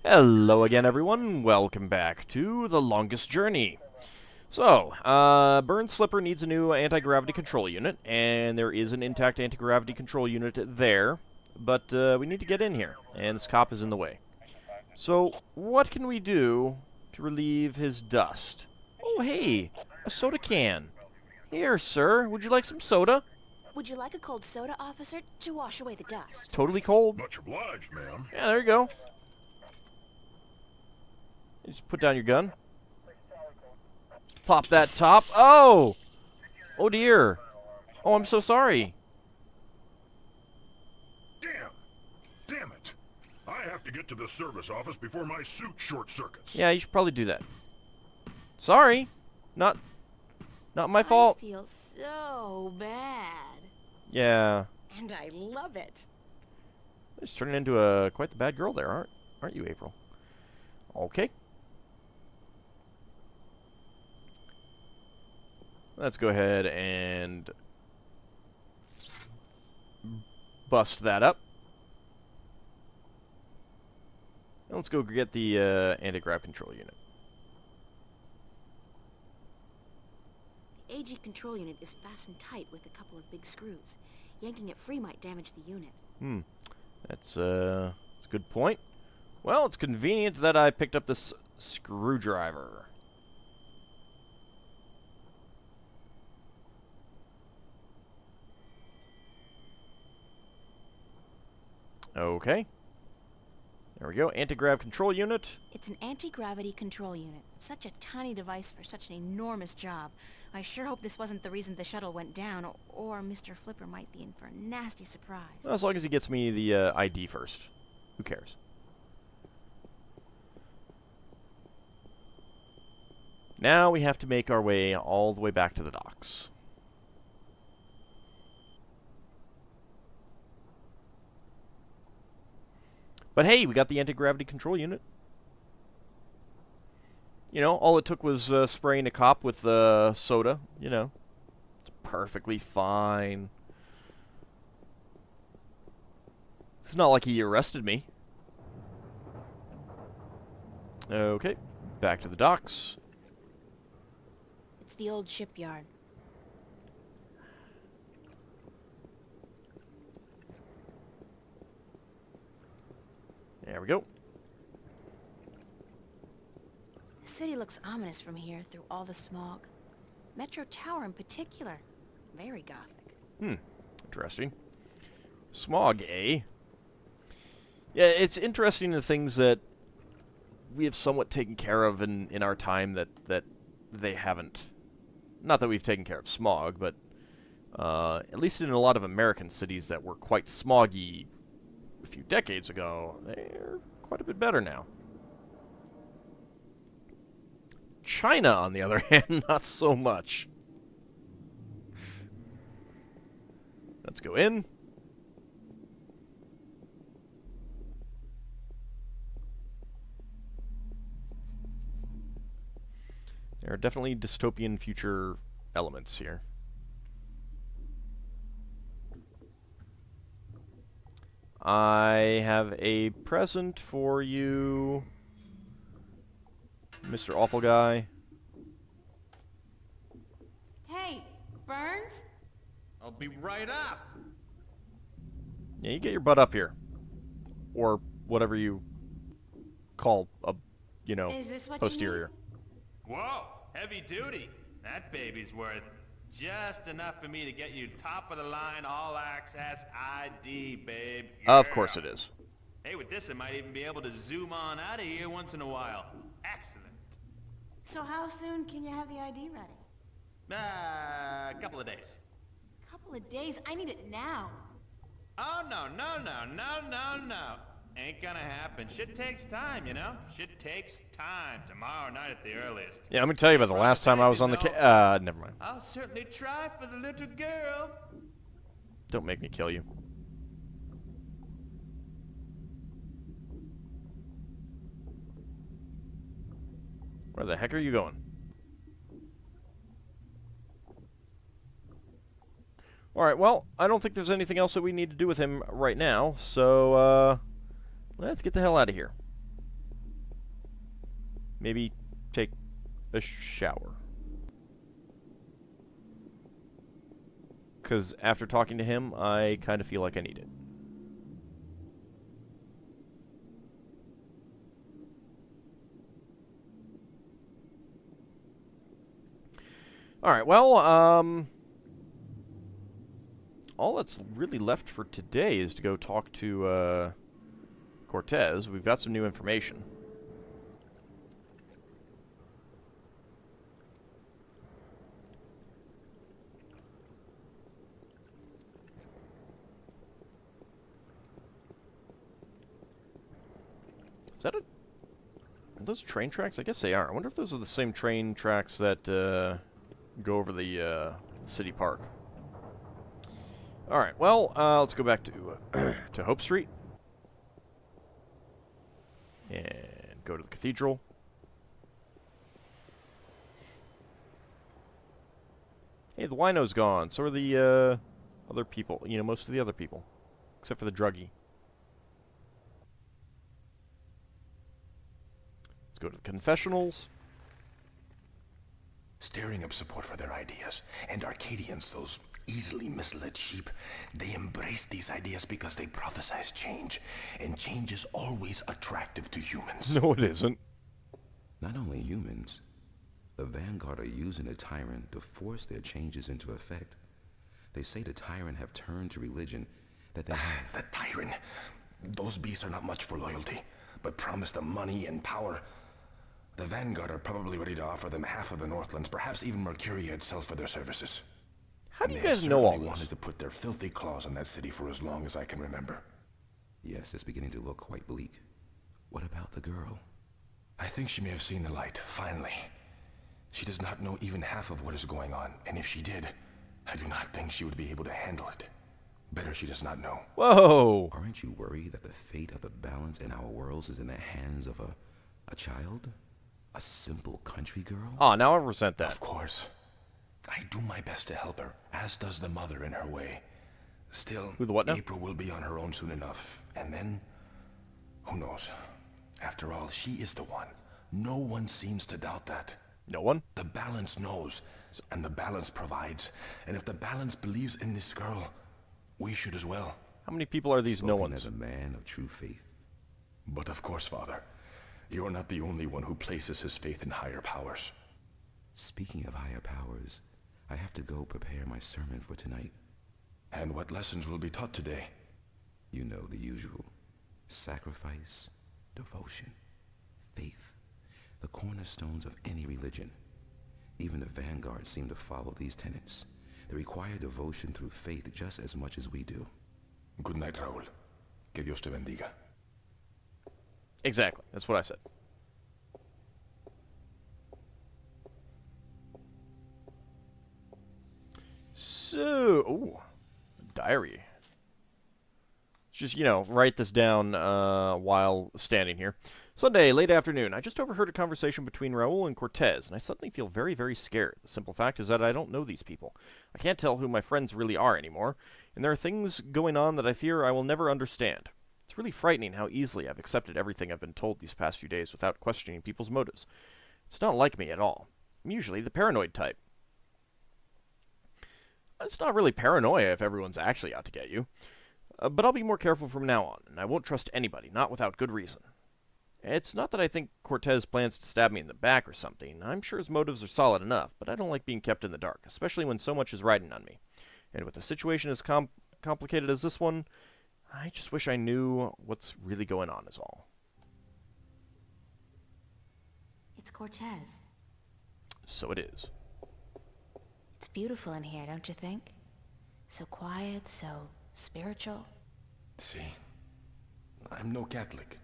Hello again, everyone. Welcome back to The Longest Journey. So, Burns Flipper needs a new anti-gravity control unit, and there is an intact anti-gravity control unit there, but we need to get in here, and this cop is in the way. So, what can we do to relieve his dust? Oh, hey, a soda can. Here, sir, would you like some soda? Would you like a cold soda, officer, to wash away the dust? Totally cold. Much obliged, ma'am. Yeah, there you go. Just put down your gun. Pop that top. Oh! Oh dear. Oh, I'm so sorry. Damn it. I have to get to the service office before my suit short circuits. Yeah, you should probably do that. Sorry. Not my fault. I feel so bad. Yeah. And I love it. Just turning into quite the bad girl there, aren't you, April? Okay. Let's go ahead and bust that up. And let's go get the anti-grav control unit. The AG control unit is fastened tight with a couple of big screws. Yanking it free might damage the unit. That's a good point. Well, it's convenient that I picked up this screwdriver. Okay. There we go. Anti-grav control unit. It's an anti-gravity control unit. Such a tiny device for such an enormous job. I sure hope this wasn't the reason the shuttle went down, or Mr. Flipper might be in for a nasty surprise. Well, as long as he gets me the ID first. Who cares? Now we have to make our way all the way back to the docks. But hey, we got the anti-gravity control unit. You know, all it took was spraying a cop with soda. You know, it's perfectly fine. It's not like he arrested me. Okay, back to the docks. It's the Old Shipyard. There we go. The city looks ominous from here through all the smog. Metro Tower in particular. Very gothic. Interesting. Smog, eh? Yeah, it's interesting the things that we have somewhat taken care of in our time that they haven't. Not that we've taken care of smog, but at least in a lot of American cities that were quite smoggy a few decades ago, they're quite a bit better now. China, on the other hand, not so much. Let's go in. There are definitely dystopian future elements here. I have a present for you, Mr. Awful Guy. Hey, Burns? I'll be right up. Yeah, you get your butt up here. Or whatever you call a, you know, Is this what posterior. Whoa, heavy duty. That baby's worth just enough for me to get you top of the line all access ID, babe. Of course it is. Hey, with this I might even be able to zoom on out of here once in a while. Excellent. So how soon can you have the ID ready? A couple of days. Couple of days? I need it now. Oh, no. Ain't gonna happen. Shit takes time, you know? Shit takes time. Tomorrow night at the earliest. Yeah, let me tell you about the last time I was on the never mind. I'll certainly try for the little girl. Don't make me kill you. Where the heck are you going? Alright, well, I don't think there's anything else that we need to do with him right now, so, let's get the hell out of here. maybe take a shower. Because after talking to him, I kind of feel like I need it. Alright, well, all that's really left for today is to go talk to, Cortez. We've got some new information. Is that a... Are those train tracks? I guess they are. I wonder if those are the same train tracks that, go over the, city park. Alright, well, let's go back to, to Hope Street. And go to the cathedral. Hey, the wino's gone. So are the, other people. You know, most of the other people. Except for the druggie. Let's go to the confessionals. Stirring up support for their ideas. And Arcadians, those easily misled sheep, they embrace these ideas because they prophesize change. And change is always attractive to humans. No, it isn't. Not only humans, the Vanguard are using the Tyrant to force their changes into effect. They say the Tyrant have turned to religion, that they have... The Tyrant. Those beasts are not much for loyalty, but promise them money and power. The Vanguard are probably ready to offer them half of the Northlands, perhaps even Mercuria itself for their services. How do And you they have guys know all certainly this? wanted to put their filthy claws on that city for as long as I can remember. Yes, it's beginning to look quite bleak. What about the girl? I think she may have seen the light, finally. She does not know even half of what is going on, and if she did, I do not think she would be able to handle it. Better she does not know. Whoa! Aren't you worried that the fate of the balance in our worlds is in the hands of a child? A simple country girl? Oh, now I resent that. Of course. I do my best to help her, as does the mother in her way. Still, Who the what now? April will be on her own soon enough, and then, who knows? After all, she is the one. No one seems to doubt that. No one? The balance knows, and the balance provides. And if the balance believes in this girl, we should as well. How many people are these no Spoken ones? as a man of true faith. But of course, Father, you're not the only one who places his faith in higher powers. Speaking of higher powers, I have to go prepare my sermon for tonight. And what lessons will be taught today? You know the usual. Sacrifice, devotion, faith. The cornerstones of any religion. Even the Vanguard seem to follow these tenets. They require devotion through faith just as much as we do. Good night, Raúl. Que Dios te bendiga. Exactly. That's what I said. So, ooh, diary. Just, you know, write this down while standing here. Sunday, late afternoon. I just overheard a conversation between Raúl and Cortez, and I suddenly feel very, very scared. The simple fact is that I don't know these people. I can't tell who my friends really are anymore, and there are things going on that I fear I will never understand. It's really frightening how easily I've accepted everything I've been told these past few days without questioning people's motives. It's not like me at all. I'm usually the paranoid type. It's not really paranoia if everyone's actually out to get you. But I'll be more careful from now on, and I won't trust anybody, not without good reason. It's not that I think Cortez plans to stab me in the back or something. I'm sure his motives are solid enough, but I don't like being kept in the dark, especially when so much is riding on me. And with a situation as complicated as this one, I just wish I knew what's really going on is all. It's Cortez. So it is. It's beautiful in here, don't you think? So quiet, so spiritual. See, I'm no Catholic,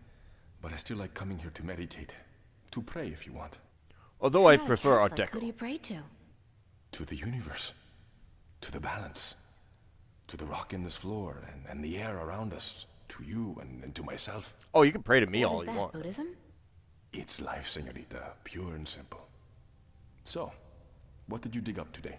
but I still like coming here to meditate. To pray if you want. Although I If you're not a prefer Art Catholic, Who do Deco. you pray to? To the universe. To the balance. To the rock in this floor and the air around us. To you and to myself. Oh, you can pray to me What all is you that, want. Buddhism? It's life, señorita. Pure and simple. So, what did you dig up today?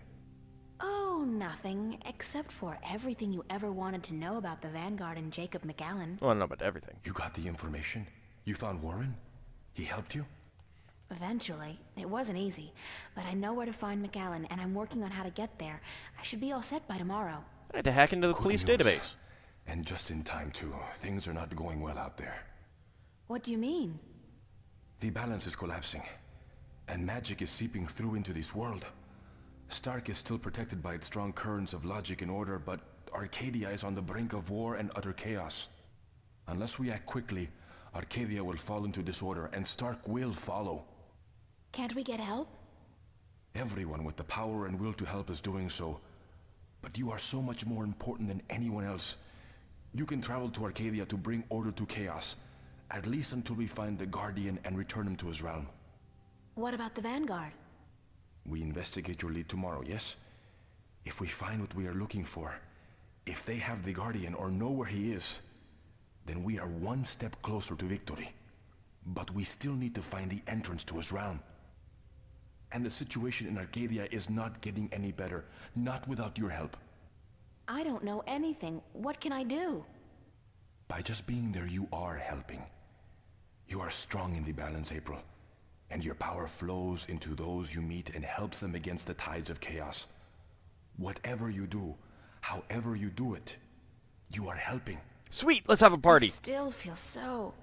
Oh, nothing, except for everything you ever wanted to know about the Vanguard and Jacob McAllen. Well, I don't know about everything. You got the information? You found Warren? He helped you? Eventually. It wasn't easy, but I know where to find McAllen, and I'm working on how to get there. I should be all set by tomorrow. I had to hack into the Good police news. database. And just in time, too. Things are not going well out there. What do you mean? The balance is collapsing, and magic is seeping through into this world. Stark is still protected by its strong currents of logic and order, but Arcadia is on the brink of war and utter chaos. Unless we act quickly, Arcadia will fall into disorder, and Stark will follow. Can't we get help? Everyone with the power and will to help is doing so. But you are so much more important than anyone else. You can travel to Arcadia to bring order to chaos, at least until we find the Guardian and return him to his realm. What about the Vanguard? We investigate your lead tomorrow, yes? If we find what we are looking for, if they have the Guardian or know where he is, then we are one step closer to victory. But we still need to find the entrance to his realm. And the situation in Arcadia is not getting any better, not without your help. I don't know anything. What can I do? By just being there, you are helping. You are strong in the balance, April. And your power flows into those you meet and helps them against the tides of chaos. Whatever you do, however you do it, you are helping. Sweet, let's have a party. I still feel so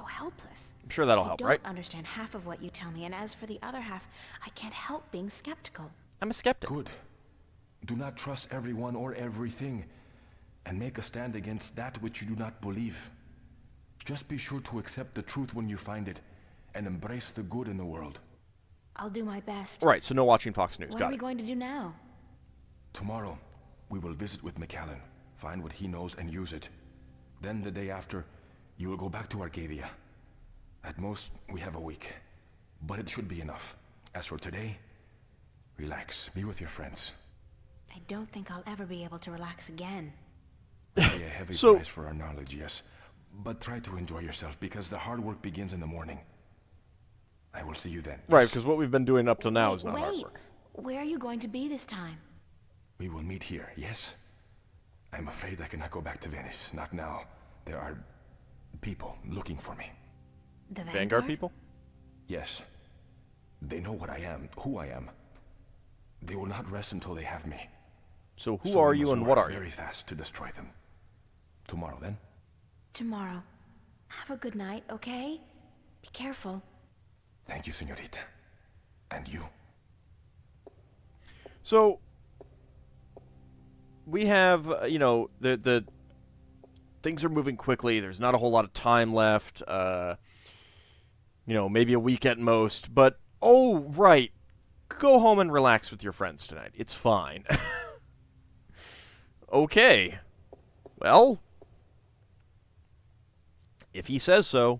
helpless. I'm sure that'll help, I right? don't understand half of what you tell me, and as for the other half, I can't help being skeptical. I'm a skeptic. Good. Do not trust everyone or everything, and make a stand against that which you do not believe. Just be sure to accept the truth when you find it, and embrace the good in the world. I'll do my best. Right, so no watching Fox News. What Got are we it. going to do now? Tomorrow, we will visit with McAllen, find what he knows and use it. Then the day after, you will go back to Arcadia. At most, we have a week, but it should be enough. As for today, relax, be with your friends. I don't think I'll ever be able to relax again. Pay a heavy So- price for our knowledge, yes, but try to enjoy yourself because the hard work begins in the morning. I will see you then. Right, yes? because what we've been doing up till now is not hard Wait, work. where are you going to be this time? We will meet here, yes? I'm afraid I cannot go back to Venice, not now. There are people looking for me. The Vanguard people? Yes. They know what I am, who I am. They will not rest until they have me. So who So are we you must and what work are you? very fast to destroy them. Tomorrow, then? Tomorrow. Have a good night, okay? Be careful. Thank you, señorita. And you. So we have, the things are moving quickly. There's not a whole lot of time left. Maybe a week at most. But oh, right, go home and relax with your friends tonight. It's fine. Okay. Well, if he says so.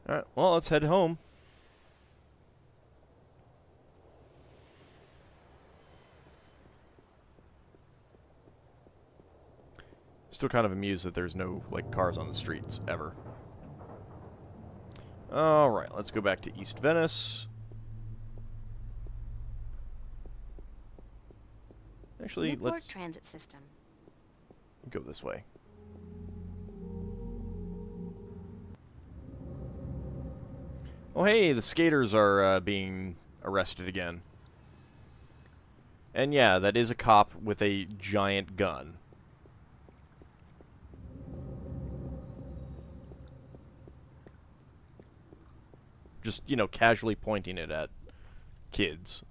Alright, well, let's head home. Still kind of amused that there's no, cars on the streets, ever. Alright, let's go back to East Venice. Actually, Newport let's Transit System. go this way. Oh, hey, the skaters are being arrested again. And yeah, that is a cop with a giant gun. Just, casually pointing it at kids.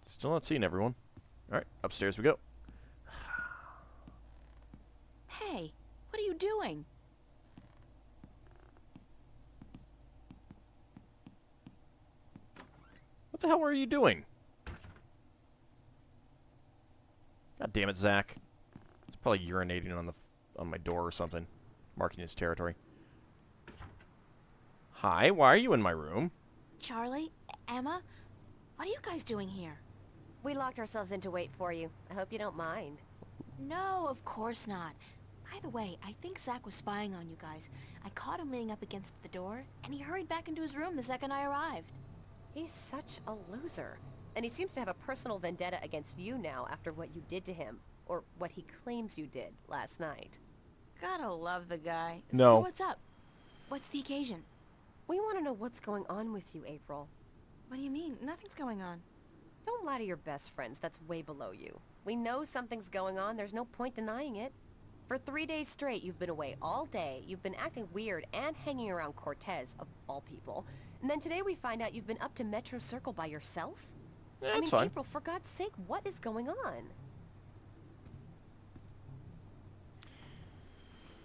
Still not seeing everyone. Alright, upstairs we go. Hey, what are you doing? What the hell are you doing? God damn it, Zach. He's probably urinating on my door or something, marking his territory. Hi, why are you in my room? Charlie? Emma? What are you guys doing here? We locked ourselves in to wait for you. I hope you don't mind. No, of course not. By the way, I think Zach was spying on you guys. I caught him leaning up against the door, and he hurried back into his room the second I arrived. He's such a loser. And he seems to have a personal vendetta against you now after what you did to him. Or what he claims you did last night. Gotta love the guy. No. So what's up? What's the occasion? We want to know what's going on with you, April. What do you mean? Nothing's going on. Don't lie to your best friends. That's way below you. We know something's going on. There's no point denying it. For 3 days straight, you've been away all day. You've been acting weird and hanging around Cortez, of all people. And then today we find out you've been up to Metro Circle by yourself? Yeah, I it's mean, fine. April, for God's sake, what is going on?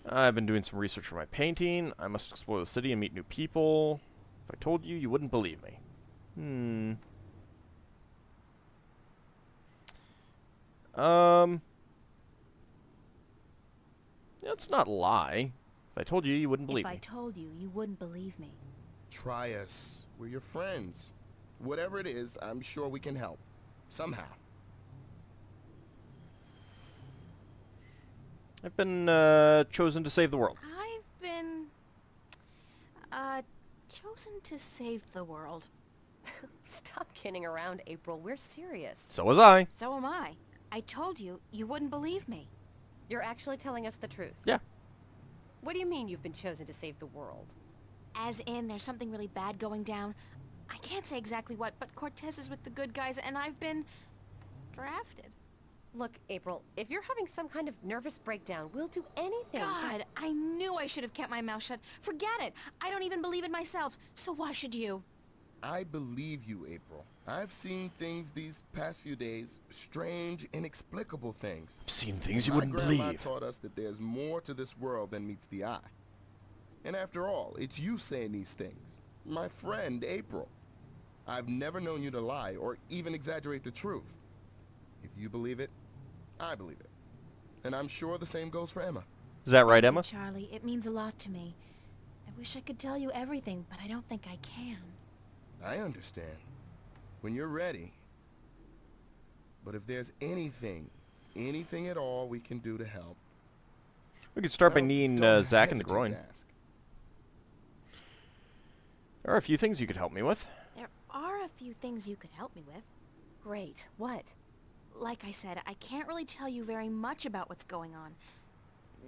I've been doing some research for my painting. I must explore the city and meet new people. If I told you, you wouldn't believe me. Let's not lie. If I told you, you wouldn't believe If I me. told you, you wouldn't believe me. Try us. We're your friends. Whatever it is, I'm sure we can help. Somehow. I've been chosen to save the world. I've been... chosen to save the world. Stop kidding around, April. We're serious. So was I. So am I. I told you, you wouldn't believe me. You're actually telling us the truth. Yeah. What do you mean you've been chosen to save the world? As in, there's something really bad going down. I can't say exactly what, but Cortez is with the good guys, and I've been... drafted. Look, April, if you're having some kind of nervous breakdown, we'll do anything to... God, I knew I should have kept my mouth shut. Forget it. I don't even believe it myself, so why should you? I believe you, April. I've seen things these past few days, strange, inexplicable things. I've seen things you My wouldn't grandma believe. taught us that there's more to this world than meets the eye. And after all, it's you saying these things. My friend, April. I've never known you to lie or even exaggerate the truth. If you believe it, I believe it. And I'm sure the same goes for Emma. Is that right, Thank you, Emma? Charlie, it means a lot to me. I wish I could tell you everything, but I don't think I can. I understand. When you're ready. But if there's anything at all we can do to help... We could start by well, kneeing don't Zach in the hesitate groin. to ask. There are a few things you could help me with. There are a few things you could help me with. Great. What? Like I said, I can't really tell you very much about what's going on.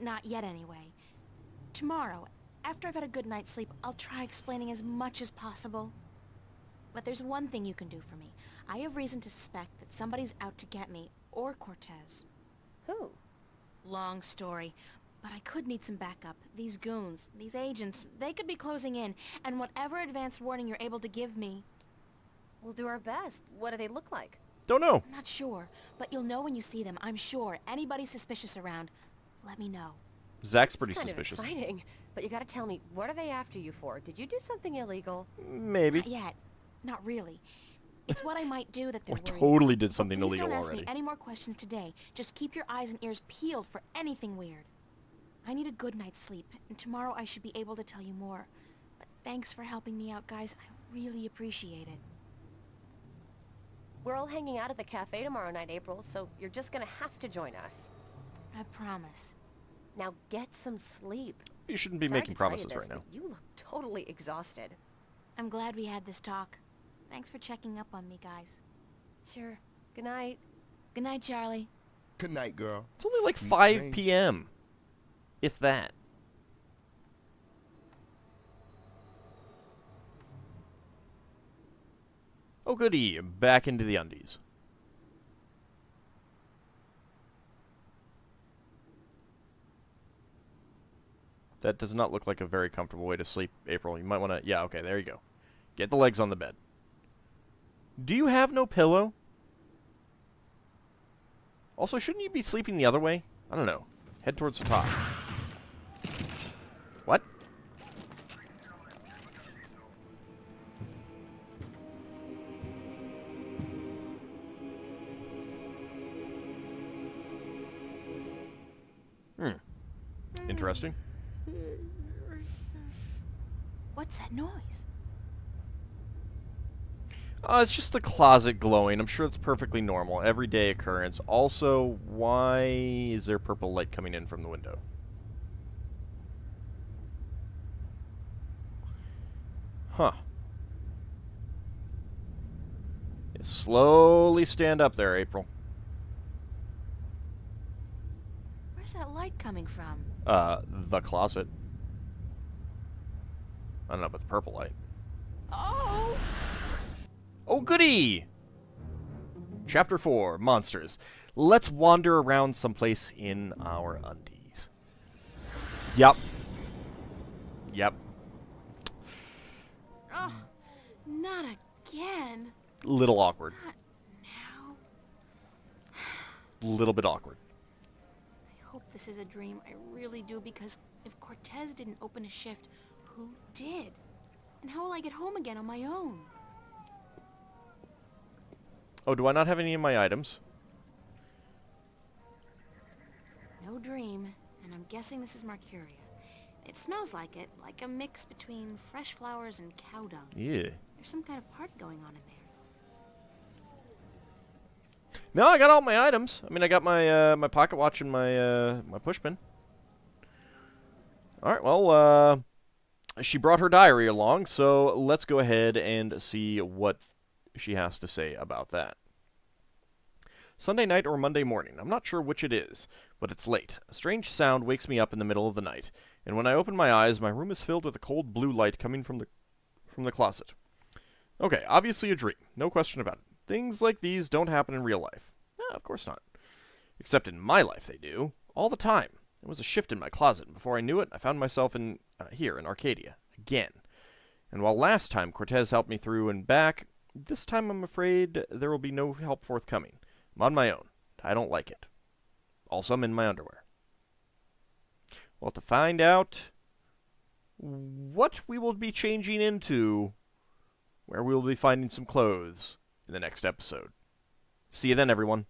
Not yet, anyway. Tomorrow, after I've had a good night's sleep, I'll try explaining as much as possible. But there's one thing you can do for me. I have reason to suspect that somebody's out to get me, or Cortez. Who? Long story, but I could need some backup. These goons, these agents, they could be closing in, and whatever advance warning you're able to give me... We'll do our best. What do they look like? Don't know. I'm not sure, but you'll know when you see them, I'm sure. Anybody suspicious around, let me know. Zach's It's pretty kind suspicious. of exciting. But you gotta tell me, what are they after you for? Did you do something illegal? Maybe. Not yet. Not really. It's what I might do that they're We worried totally about. did something Please illegal don't ask already. me any more questions today. Just keep your eyes and ears peeled for anything weird. I need a good night's sleep, and tomorrow I should be able to tell you more. But thanks for helping me out, guys. I really appreciate it. We're all hanging out at the cafe tomorrow night, April, so you're just gonna have to join us. I promise. Now get some sleep. You shouldn't be Sorry making to tell you promises this, right now. but you look totally exhausted. I'm glad we had this talk. Thanks for checking up on me, guys. Sure. Good night. Good night, Charlie. Good night, girl. It's only like Sweet 5 dreams. p.m. If that. Oh goody, back into the undies. That does not look like a very comfortable way to sleep, April. You might want to... Yeah, okay, there you go. Get the legs on the bed. Do you have no pillow? Also, shouldn't you be sleeping the other way? I don't know. Head towards the top. What? Interesting. What's that noise? It's just the closet glowing. I'm sure it's perfectly normal. Everyday occurrence. Also, why is there purple light coming in from the window? Huh. Slowly stand up there, April. Where's that light coming from? The closet. I don't know about the purple light. Oh! Oh, goody! Chapter 4, Monsters. Let's wander around someplace in our undies. Yep. Yep. Oh, not again. Little awkward. Not now. Little bit awkward. I hope this is a dream. I really do, because if Cortez didn't open a shift, who did? And how will I get home again on my own? Oh, do I not have any of my items? No dream, and I'm guessing this is Mercuria. It smells like it, like a mix between fresh flowers and cow dung. Yeah. There's some kind of part going on in there. No, I got all my items. I mean, I got my my pocket watch and my my pushpin. All right, well, she brought her diary along, so let's go ahead and see what she has to say about that. Sunday night or Monday morning. I'm not sure which it is, but it's late. A strange sound wakes me up in the middle of the night, and when I open my eyes, my room is filled with a cold blue light coming from the closet. Okay, obviously a dream. No question about it. Things like these don't happen in real life. Of course not. Except in my life they do. All the time. There was a shift in my closet, and before I knew it, I found myself in here in Arcadia. Again. And while last time Cortez helped me through and back, this time I'm afraid there will be no help forthcoming. I'm on my own. I don't like it. Also, I'm in my underwear. Well, to find out what we will be changing into, where we will be finding some clothes in the next episode. See you then, everyone.